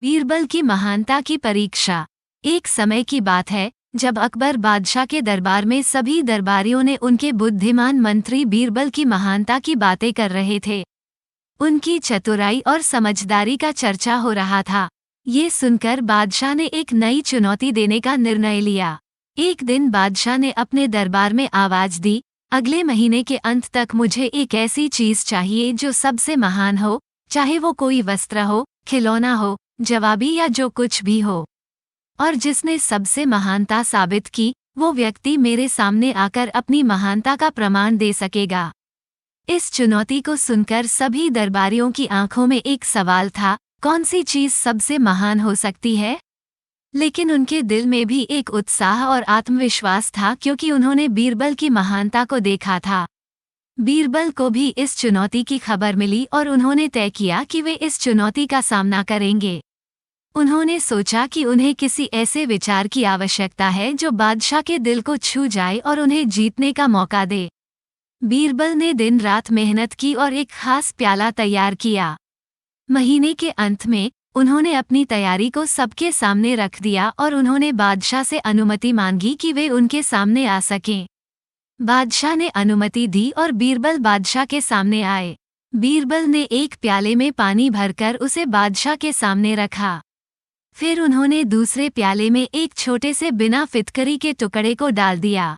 बीरबल की महानता की परीक्षा। एक समय की बात है जब अकबर बादशाह के दरबार में सभी दरबारियों ने उनके बुद्धिमान मंत्री बीरबल की महानता की बातें कर रहे थे। उनकी चतुराई और समझदारी का चर्चा हो रहा था। ये सुनकर बादशाह ने एक नई चुनौती देने का निर्णय लिया। एक दिन बादशाह ने अपने दरबार में आवाज दी, अगले महीने के अंत तक मुझे एक ऐसी चीज चाहिए जो सबसे महान हो, चाहे वो कोई वस्त्र हो, खिलौना हो, जवाबी या जो कुछ भी हो। और जिसने सबसे महानता साबित की, वो व्यक्ति मेरे सामने आकर अपनी महानता का प्रमाण दे सकेगा। इस चुनौती को सुनकर सभी दरबारियों की आंखों में एक सवाल था, कौन सी चीज सबसे महान हो सकती है? लेकिन उनके दिल में भी एक उत्साह और आत्मविश्वास था क्योंकि उन्होंने बीरबल की महानता को देखा था। बीरबल को भी इस चुनौती की खबर मिली और उन्होंने तय किया कि वे इस चुनौती का सामना करेंगे। उन्होंने सोचा कि उन्हें किसी ऐसे विचार की आवश्यकता है जो बादशाह के दिल को छू जाए और उन्हें जीतने का मौका दे। बीरबल ने दिन रात मेहनत की और एक खास प्याला तैयार किया। महीने के अंत में उन्होंने अपनी तैयारी को सबके सामने रख दिया और उन्होंने बादशाह से अनुमति मांगी कि वे उनके सामने आ सकें। बादशाह ने अनुमति दी और बीरबल बादशाह के सामने आए। बीरबल ने एक प्याले में पानी भरकर उसे बादशाह के सामने रखा। फिर उन्होंने दूसरे प्याले में एक छोटे से बिना फिटकरी के टुकड़े को डाल दिया।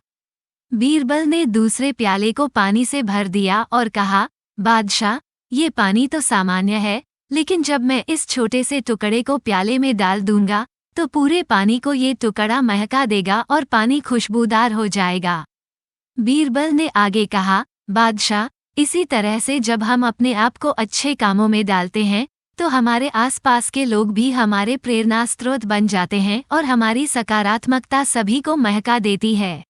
बीरबल ने दूसरे प्याले को पानी से भर दिया और कहा, बादशाह, ये पानी तो सामान्य है, लेकिन जब मैं इस छोटे से टुकड़े को प्याले में डाल दूंगा तो पूरे पानी को ये टुकड़ा महका देगा और पानी खुशबूदार हो जाएगा। बीरबल ने आगे कहा, बादशाह, इसी तरह से जब हम अपने आप को अच्छे कामों में डालते हैं तो हमारे आसपास के लोग भी हमारे प्रेरणा स्रोत बन जाते हैं और हमारी सकारात्मकता सभी को महका देती है।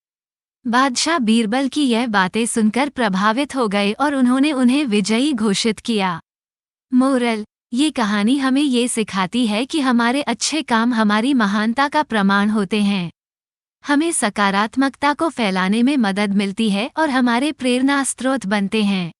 बादशाह बीरबल की यह बातें सुनकर प्रभावित हो गए और उन्होंने उन्हें विजयी घोषित किया। मोरल: ये कहानी हमें ये सिखाती है कि हमारे अच्छे काम हमारी महानता का प्रमाण होते हैं। हमें सकारात्मकता को फैलाने में मदद मिलती है और हमारे प्रेरणा स्रोत बनते हैं।